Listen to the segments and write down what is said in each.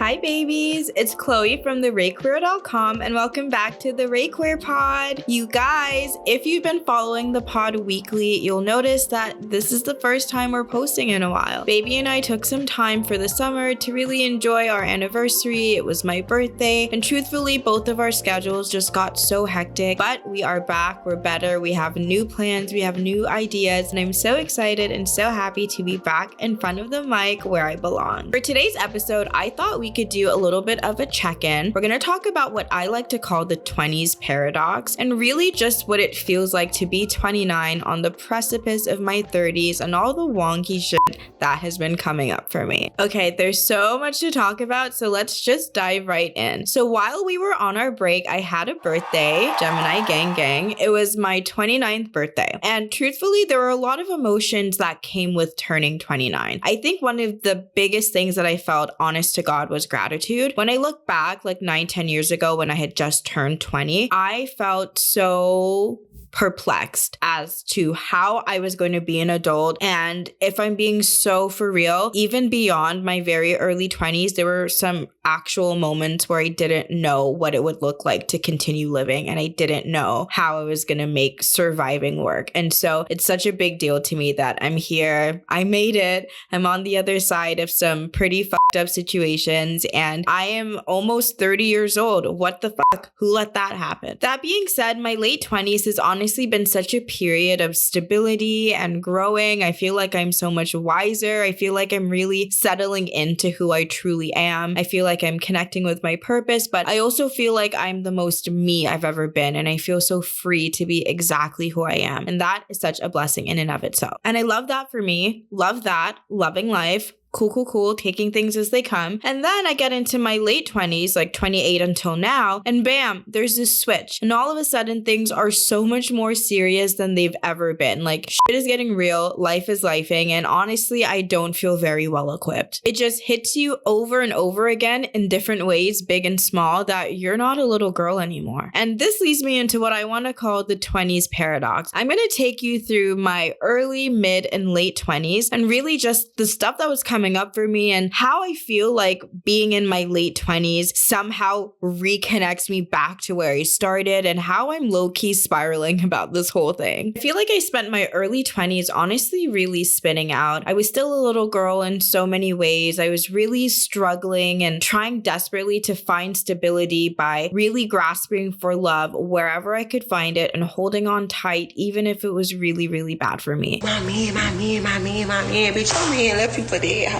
Hi babies, it's Chloe from the ReiQueer.com and welcome back to the ReiQueer pod. You guys, if you've been following the pod weekly, you'll notice that this is the first time we're posting in a while. Baby and I took some time for the summer to really enjoy our anniversary. It was my birthday, and truthfully, both of our schedules just got so hectic, but we are back, we're better, we have new plans, we have new ideas, and I'm so excited and so happy to be back in front of the mic where I belong. For today's episode, I thought we could do a little bit of a check-in. We're gonna talk about what I like to call the 20s paradox, and really just what it feels like to be 29 on the precipice of my 30s and all the wonky shit that has been coming up for me. Okay, there's so much to talk about, so let's just dive right in. So while we were on our break, I had a birthday, Gemini gang. It was my 29th birthday, and truthfully, there were a lot of emotions that came with turning 29. I think one of the biggest things that I felt, honest to God, was gratitude. When I look back like 9-10 years ago when I had just turned 20, I felt so perplexed as to how I was going to be an adult. And if I'm being so for real, even beyond my very early 20s, there were some actual moments where I didn't know what it would look like to continue living. And I didn't know how I was going to make surviving work. And so it's such a big deal to me that I'm here. I made it. I'm on the other side of some pretty fucked up situations. And I am almost 30 years old. What the fuck? Who let that happen? That being said, my late 20s is honestly been such a period of stability and growing. I feel like I'm so much wiser. I feel like I'm really settling into who I truly am. I feel like I'm connecting with my purpose, but I also feel like I'm the most me I've ever been. And I feel so free to be exactly who I am. And that is such a blessing in and of itself. And I love that for me. Love that. Loving life. Cool, taking things as they come. And then I get into my late 20s, like 28 until now, and bam, there's this switch. And all of a sudden, things are so much more serious than they've ever been. Like, shit is getting real, life is lifing, and honestly, I don't feel very well equipped. It just hits you over and over again in different ways, big and small, that you're not a little girl anymore. And this leads me into what I want to call the 20s paradox. I'm going to take you through my early, mid, and late 20s, and really just the stuff that was coming up for me and how I feel like being in my late 20s somehow reconnects me back to where I started and how I'm low-key spiraling about this whole thing. I feel like I spent my early 20s honestly really spinning out. I was still a little girl in so many ways. I was really struggling and trying desperately to find stability by really grasping for love wherever I could find it and holding on tight even if it was really, really bad for me. My man, bitch, your man left you for that hoe.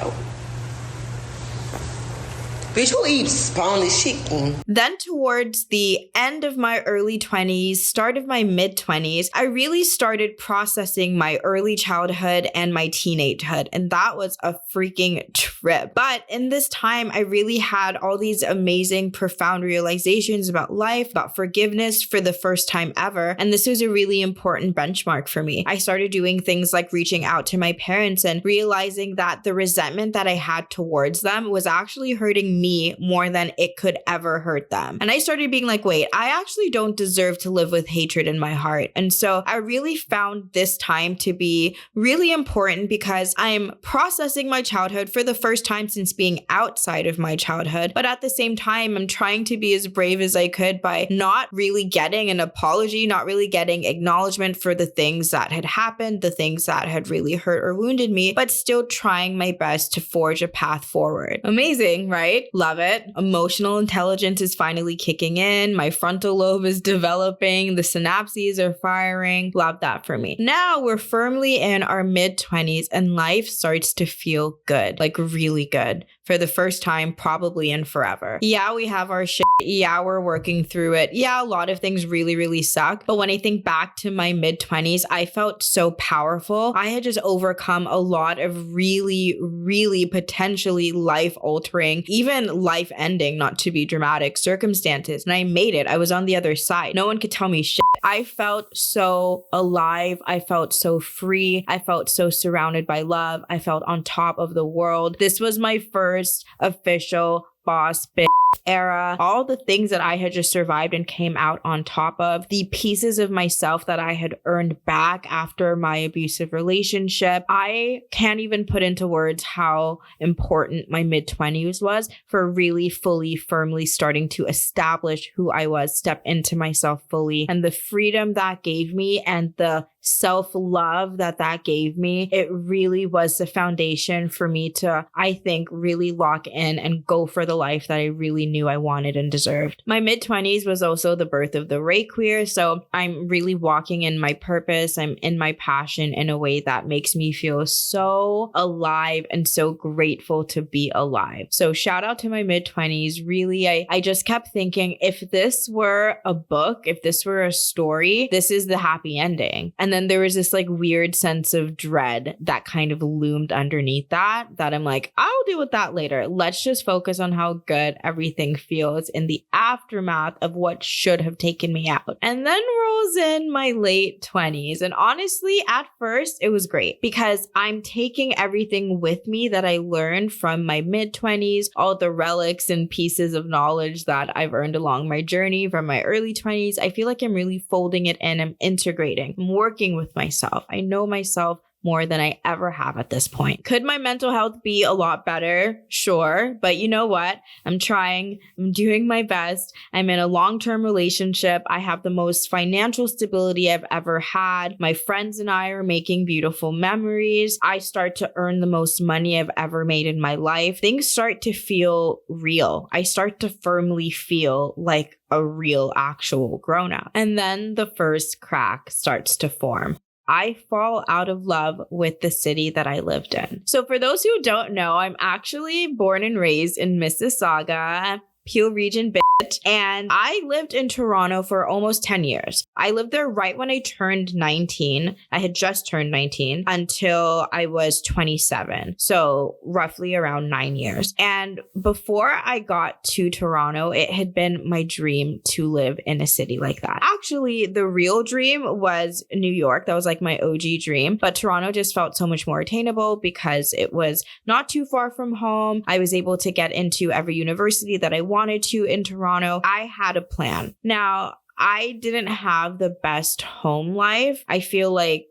Bitch, who eats boneless chicken? Then towards the end of my early 20s, start of my mid 20s, I really started processing my early childhood and my teenagehood. And that was a freaking trip. But in this time, I really had all these amazing, profound realizations about life, about forgiveness for the first time ever. And this was a really important benchmark for me. I started doing things like reaching out to my parents and realizing that the resentment that I had towards them was actually hurting me more than it could ever hurt them. And I started being like, wait, I actually don't deserve to live with hatred in my heart. And so I really found this time to be really important because I'm processing my childhood for the first time since being outside of my childhood. But at the same time, I'm trying to be as brave as I could by not really getting an apology, not really getting acknowledgement for the things that had happened, the things that had really hurt or wounded me, but still trying my best to forge a path forward. Amazing, right? Love it. Emotional intelligence is finally kicking in. My frontal lobe is developing. The synapses are firing. Love that for me. Now we're firmly in our mid 20s and life starts to feel good, like really good. For the first time, probably in forever. Yeah, we have our shit. Yeah, we're working through it. Yeah, a lot of things really, really suck. But when I think back to my mid 20s, I felt so powerful. I had just overcome a lot of really, really potentially life altering, even life ending, not to be dramatic, circumstances. And I made it. I was on the other side. No one could tell me shit. I felt so alive. I felt so free. I felt so surrounded by love. I felt on top of the world. This was my first official boss bitch era, all the things that I had just survived and came out on top of, the pieces of myself that I had earned back after my abusive relationship. I can't even put into words how important my mid-20s was for really fully, firmly starting to establish who I was, step into myself fully, and the freedom that gave me and the self-love that gave me. It really was the foundation for me to, I think, really lock in and go for the life that I really knew I wanted and deserved. My mid-20s was also the birth of the ReiQueer, so I'm really walking in my purpose. I'm in my passion in a way that makes me feel so alive and so grateful to be alive. So shout out to my mid-20s. Really, I just kept thinking, if this were a book, if this were a story, this is the happy ending. And then there was this like weird sense of dread that kind of loomed underneath that I'm like, I'll deal with that later. Let's just focus on how good everything feels in the aftermath of what should have taken me out. And then rolls in my late 20s. And honestly, at first, it was great because I'm taking everything with me that I learned from my mid-20s, all the relics and pieces of knowledge that I've earned along my journey from my early 20s. I feel like I'm really folding it in. I'm integrating. I'm working with myself. I know myself more than I ever have at this point. Could my mental health be a lot better? Sure. But you know what? I'm trying. I'm doing my best. I'm in a long-term relationship. I have the most financial stability I've ever had. My friends and I are making beautiful memories. I start to earn the most money I've ever made in my life. Things start to feel real. I start to firmly feel like a real, actual grown-up. And then the first crack starts to form. I fall out of love with the city that I lived in. So for those who don't know, I'm actually born and raised in Mississauga, Peel region, bitch. And I lived in Toronto for almost 10 years. I lived there right when I turned 19. I had just turned 19 until I was 27. So roughly around 9 years. And before I got to Toronto, it had been my dream to live in a city like that. Actually, the real dream was New York. That was like my OG dream. But Toronto just felt so much more attainable because it was not too far from home. I was able to get into every university that I wanted to in Toronto. I had a plan. Now, I didn't have the best home life. I feel like,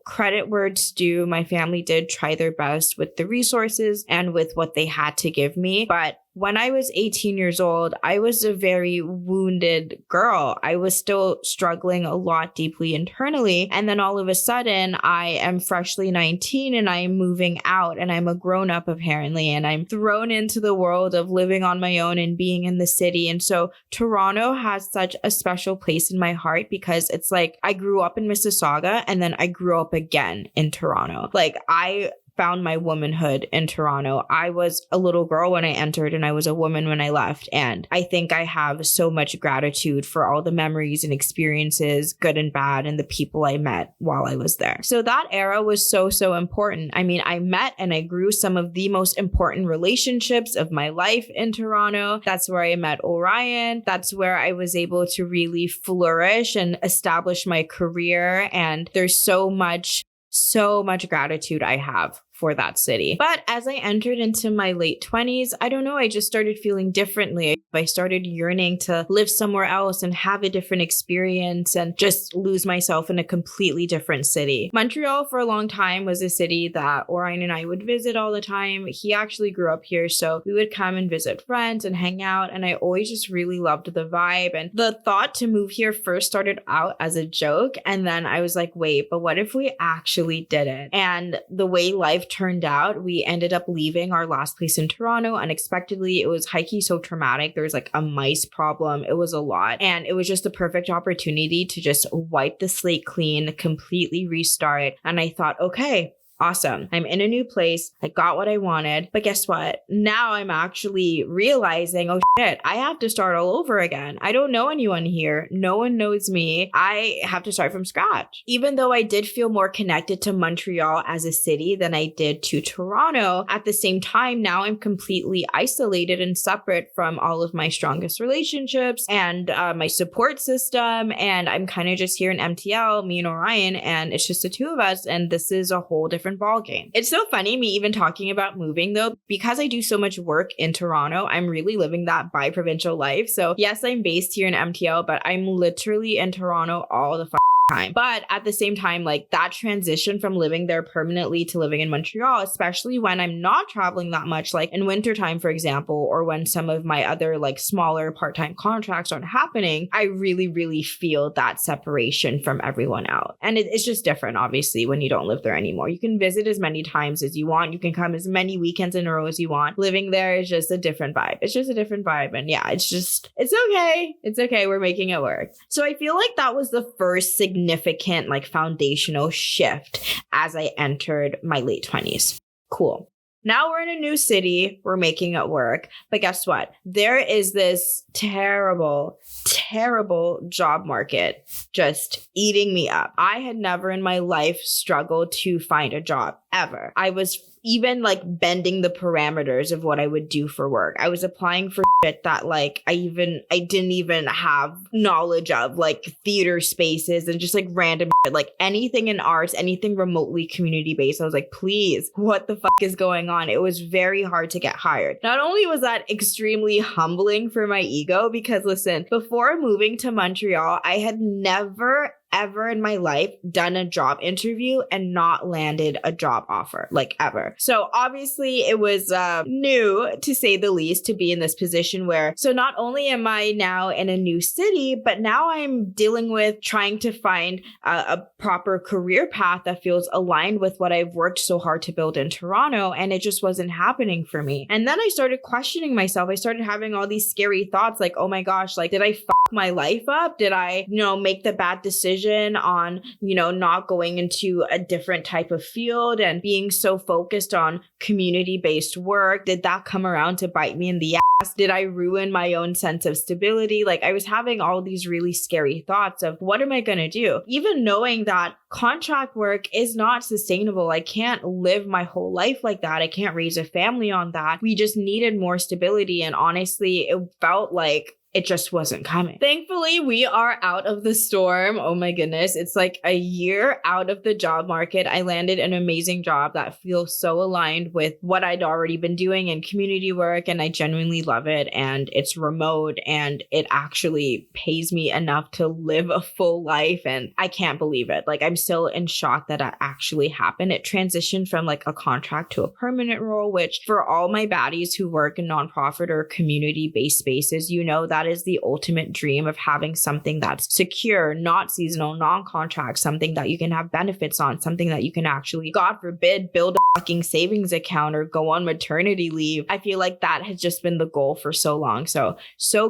credit where it's due. My family did try their best with the resources and with what they had to give me. But when I was 18 years old, I was a very wounded girl. I was still struggling a lot deeply internally. And then all of a sudden, I am freshly 19 and I am moving out and I'm a grown up apparently. And I'm thrown into the world of living on my own and being in the city. And so Toronto has such a special place in my heart because it's like I grew up in Mississauga and then I grew up again in Toronto. Like I found my womanhood in Toronto. I was a little girl when I entered and I was a woman when I left. And I think I have so much gratitude for all the memories and experiences, good and bad, and the people I met while I was there. So that era was so important. I mean, I met and I grew some of the most important relationships of my life in Toronto. That's where I met Orion. That's where I was able to really flourish and establish my career. And there's so much gratitude I have for that city. But as I entered into my late 20s, I don't know, I just started feeling differently. I started yearning to live somewhere else and have a different experience and just lose myself in a completely different city. Montreal for a long time was a city that Orion and I would visit all the time. He actually grew up here, so we would come and visit friends and hang out, and I always just really loved the vibe. And the thought to move here first started out as a joke, and then I was like, wait, but what if we actually did it? And the way life turned out, we ended up leaving our last place in Toronto unexpectedly. It was high-key so traumatic. There was like a mice problem. It was a lot. And it was just the perfect opportunity to just wipe the slate clean, completely restart. And I thought, okay, awesome. I'm in a new place. I got what I wanted. But guess what? Now I'm actually realizing, oh shit, I have to start all over again. I don't know anyone here. No one knows me. I have to start from scratch. Even though I did feel more connected to Montreal as a city than I did to Toronto, at the same time, now I'm completely isolated and separate from all of my strongest relationships and my support system. And I'm kind of just here in MTL, me and Orion, and it's just the two of us. And this is a whole different different ballgame. It's so funny me even talking about moving though, because I do so much work in Toronto, I'm really living that bi-provincial life. So yes, I'm based here in MTL, but I'm literally in Toronto all the time. But at the same time, like that transition from living there permanently to living in Montreal, especially when I'm not traveling that much, like in wintertime, for example, or when some of my other like smaller part-time contracts aren't happening, I really, really feel that separation from everyone else. And it's just different, obviously, when you don't live there anymore. You can visit as many times as you want. You can come as many weekends in a row as you want. Living there is just a different vibe. It's just a different vibe. And yeah, it's okay. It's okay. We're making it work. So I feel like that was the first significant like foundational shift as I entered my late 20s. Cool. Now we're in a new city. We're making it work. But guess what? There is this terrible job market just eating me up. I had never in my life struggled to find a job ever. I was even like bending the parameters of what I would do for work. I was applying for shit that like I didn't even have knowledge of, like theater spaces and just like random shit, like anything in arts, anything remotely community based. I was like, please, what the fuck is going on? It was very hard to get hired. Not only was that extremely humbling for my ego, because listen, before moving to Montreal, I had never ever in my life done a job interview and not landed a job offer, like ever. So obviously it was new, to say the least, to be in this position where, so not only am I now in a new city, but now I'm dealing with trying to find a proper career path that feels aligned with what I've worked so hard to build in Toronto, and it just wasn't happening for me. And then I started questioning myself. I started having all these scary thoughts like, oh my gosh, like did I fuck my life up? Did I, make the bad decision on, not going into a different type of field and being so focused on community-based work? Did that come around to bite me in the ass? Did I ruin my own sense of stability? Like I was having all these really scary thoughts of what am I going to do? Even knowing that contract work is not sustainable. I can't live my whole life like that. I can't raise a family on that. We just needed more stability. And honestly, it felt like it just wasn't coming. Thankfully, we are out of the storm. Oh my goodness. It's like a year out of the job market. I landed an amazing job that feels so aligned with what I'd already been doing in community work, and I genuinely love it. And it's remote and it actually pays me enough to live a full life. And I can't believe it. Like I'm still in shock that it actually happened. It transitioned from like a contract to a permanent role, which for all my baddies who work in nonprofit or community-based spaces, that is the ultimate dream of having something that's secure, not seasonal, non-contract, something that you can have benefits on, something that you can actually, God forbid, build a fucking savings account or go on maternity leave. I feel like that has just been the goal for so long. So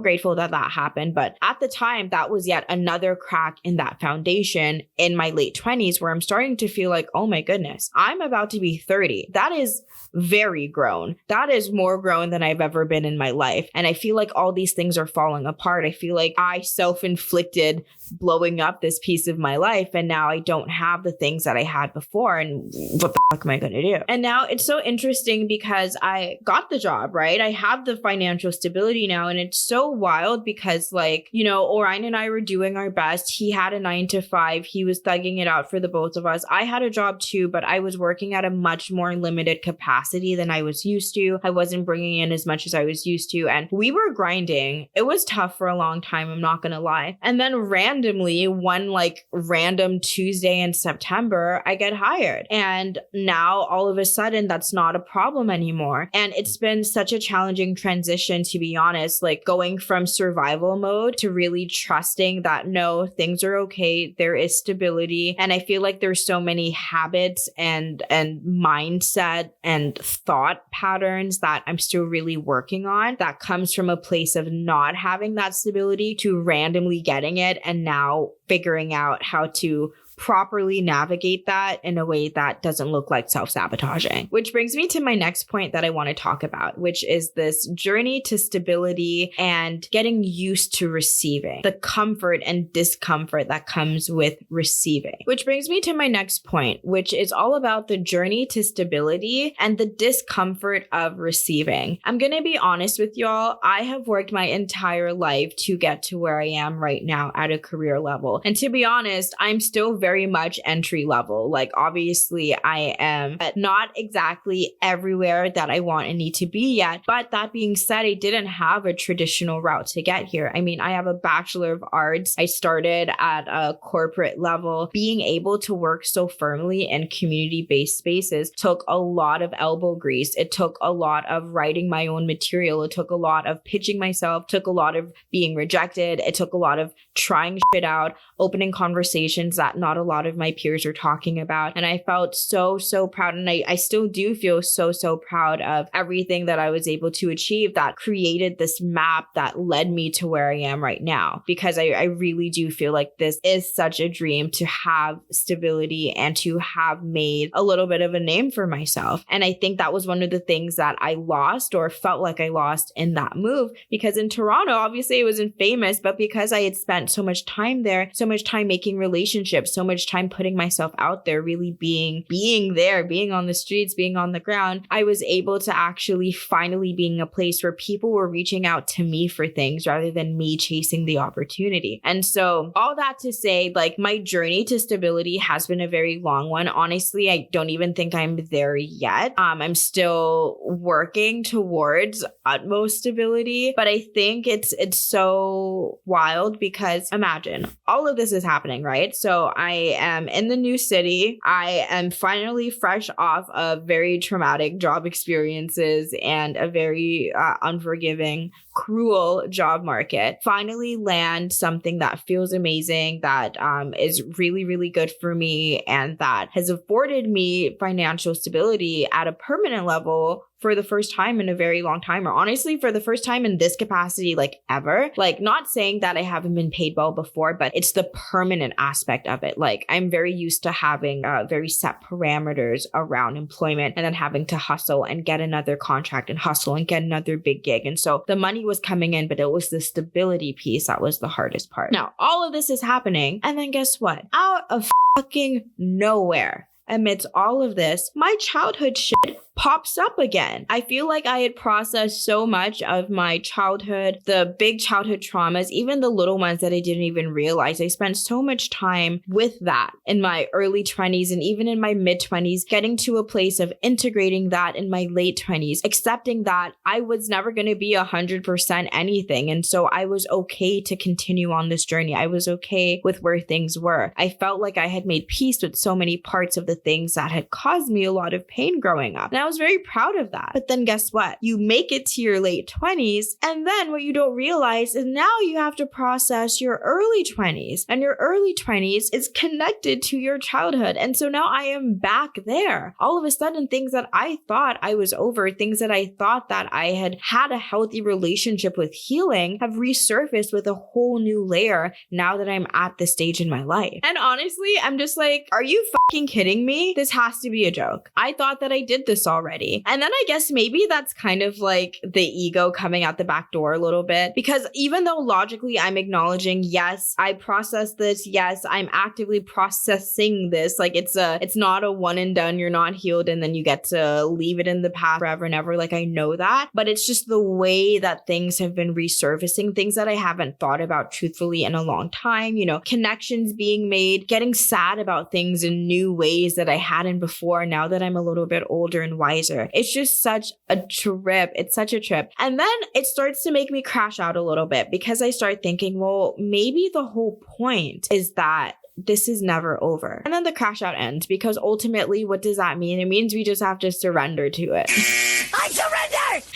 grateful that happened. But at the time, that was yet another crack in that foundation in my late 20s where I'm starting to feel like, oh my goodness, I'm about to be 30. That is very grown. That is more grown than I've ever been in my life. And I feel like all these things are falling apart. I feel like I self-inflicted blowing up this piece of my life, and now I don't have the things that I had before. And what the fuck am I going to do? And now it's so interesting because I got the job, right? I have the financial stability now, and it's so wild because Orion and I were doing our best. He had a 9-to-5. He was thugging it out for the both of us. I had a job too, but I was working at a much more limited capacity than I was used to. I wasn't bringing in as much as I was used to, and we were grinding. It was tough for a long time, I'm not going to lie. And then randomly, one random Tuesday in September, I get hired. And now all of a sudden, that's not a problem anymore. And it's been such a challenging transition, to be honest, like going from survival mode to really trusting that no, things are okay. There is stability. And I feel like there's so many habits and mindset and thought patterns that I'm still really working on that comes from a place of not having that stability to randomly getting it and now figuring out how to properly navigate that in a way that doesn't look like self-sabotaging. Which brings me to my next point that I want to talk about, which is this journey to stability and getting used to receiving, the comfort and discomfort that comes with receiving. Which brings me to my next point, which is all about the journey to stability and the discomfort of receiving. I'm going to be honest with y'all. I have worked my entire life to get to where I am right now at a career level. And to be honest, I'm still very very much entry level. Like, obviously, I am not exactly everywhere that I want and need to be yet. But that being said, I didn't have a traditional route to get here. I mean, I have a Bachelor of Arts. I started at a corporate level. Being able to work so firmly in community-based spaces took a lot of elbow grease. It took a lot of writing my own material. It took a lot of pitching myself, took a lot of being rejected. It took a lot of trying shit out, opening conversations that not a lot of my peers are talking about. And I felt so proud. And I still do feel so proud of everything that I was able to achieve that created this map that led me to where I am right now. Because I really do feel like this is such a dream to have stability and to have made a little bit of a name for myself. And I think that was one of the things that I lost or felt like I lost in that move, because in Toronto, obviously it wasn't famous, but because I had spent so much time there, so much time making relationships, so much time putting myself out there, really being there, being on the streets, being on the ground, I was able to actually finally be in a place where people were reaching out to me for things rather than me chasing the opportunity. And so all that to say, like, my journey to stability has been a very long one. Honestly, I don't even think I'm there yet. I'm still working towards utmost stability, but I think it's so wild because imagine all of this is happening, right? So I am in the new city. I am finally fresh off of very traumatic job experiences and a very unforgiving, cruel job market. Finally land something that feels amazing, that is really good for me, and that has afforded me financial stability at a permanent level for the first time in a very long time, or honestly for the first time in this capacity, like ever. Like, not saying that I haven't been paid well before, but it's the permanent aspect of it. Like, I'm very used to having very set parameters around employment and then having to hustle and get another contract and hustle and get another big gig. And so the money was coming in, but it was the stability piece that was the hardest part. Now, all of this is happening. And then guess what? Out of fucking nowhere, amidst all of this, my childhood shit pops up again. I feel like I had processed so much of my childhood, the big childhood traumas, even the little ones that I didn't even realize. I spent so much time with that in my early 20s and even in my mid 20s, getting to a place of integrating that in my late 20s, accepting that I was never going to be 100% anything. And so I was okay to continue on this journey. I was okay with where things were. I felt like I had made peace with so many parts of the things that had caused me a lot of pain growing up. And I was very proud of that. But then guess what? You make it to your late 20s, and then what you don't realize is now you have to process your early 20s, and your early 20s is connected to your childhood. And so now I am back there. All of a sudden, things that I thought I was over, things that I thought that I had a healthy relationship with healing, have resurfaced with a whole new layer now that I'm at this stage in my life. And honestly, I'm just like, are you fucking kidding me? This has to be a joke. I thought that I did this already. And then I guess maybe that's kind of like the ego coming out the back door a little bit, because even though logically I'm acknowledging, yes, I processed this. Yes, I'm actively processing this. Like, it's not a one and done. You're not healed and then you get to leave it in the past forever and ever. Like, I know that, but it's just the way that things have been resurfacing, things that I haven't thought about truthfully in a long time, you know, connections being made, getting sad about things in new ways that I hadn't before now that I'm a little bit older and wiser. It's just such a trip. It's such a trip. And then it starts to make me crash out a little bit, because I start thinking, well, maybe the whole point is that this is never over. And then the crash out ends, because ultimately, what does that mean? It means we just have to surrender to it. I surrender!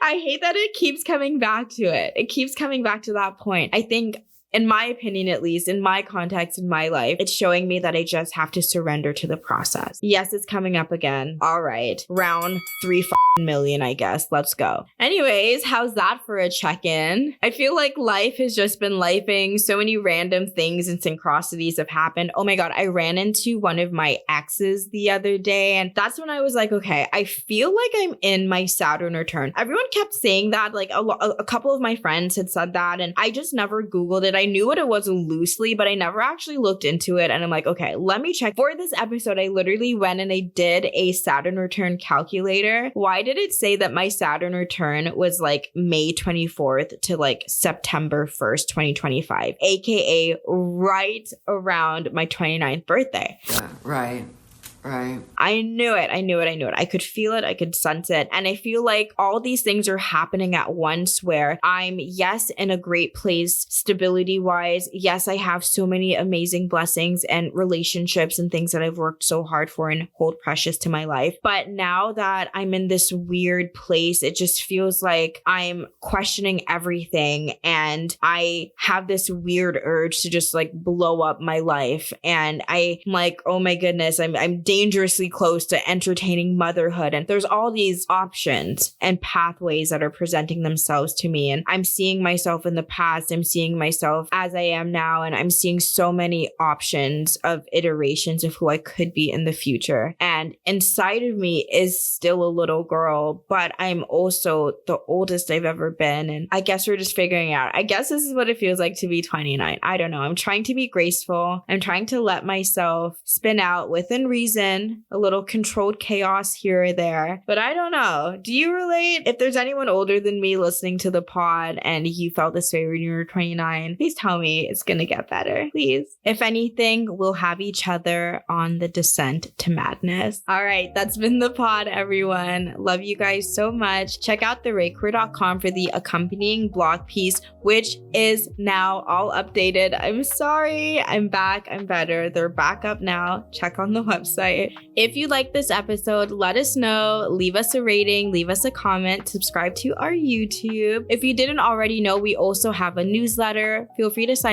I hate that it keeps coming back to it. It keeps coming back to that point. I think, in my opinion, at least, in my context, in my life, it's showing me that I just have to surrender to the process. Yes, it's coming up again. All right. Round 3 million, I guess. Let's go. Anyways, how's that for a check-in? I feel like life has just been lifing. So many random things and synchronicities have happened. Oh my God, I ran into one of my exes the other day, and that's when I was like, okay, I feel like I'm in my Saturn return. Everyone kept saying that, like a couple of my friends had said that, and I just never Googled it. I knew what it was loosely, but I never actually looked into it. And I'm like, okay, let me check. For this episode, I literally went and I did a Saturn return calculator. Why did it say that my Saturn return was like May 24th to like September 1st, 2025, aka right around my 29th birthday? Yeah, right. I knew it. I could feel it. I could sense it. And I feel like all these things are happening at once where I'm, yes, in a great place stability wise. Yes, I have so many amazing blessings and relationships and things that I've worked so hard for and hold precious to my life. But now that I'm in this weird place, it just feels like I'm questioning everything. And I have this weird urge to just like blow up my life. And I'm like, oh my goodness, I'm dangerously close to entertaining motherhood. And there's all these options and pathways that are presenting themselves to me. And I'm seeing myself in the past. I'm seeing myself as I am now. And I'm seeing so many options of iterations of who I could be in the future. And inside of me is still a little girl, but I'm also the oldest I've ever been. And I guess we're just figuring out. I guess this is what it feels like to be 29. I don't know. I'm trying to be graceful. I'm trying to let myself spin out within reason, a little controlled chaos here or there. But I don't know. Do you relate? If there's anyone older than me listening to the pod and you felt this way when you were 29, please tell me it's going to get better. Please. If anything, we'll have each other on the descent to madness. All right. That's been the pod, everyone. Love you guys so much. Check out the ReiQueer.com for the accompanying blog piece, which is now all updated. I'm sorry. I'm back. I'm better. They're back up now. Check on the website. If you like this episode, let us know. Leave us a rating, leave us a comment, subscribe to our YouTube. If you didn't already know, we also have a newsletter. Feel free to sign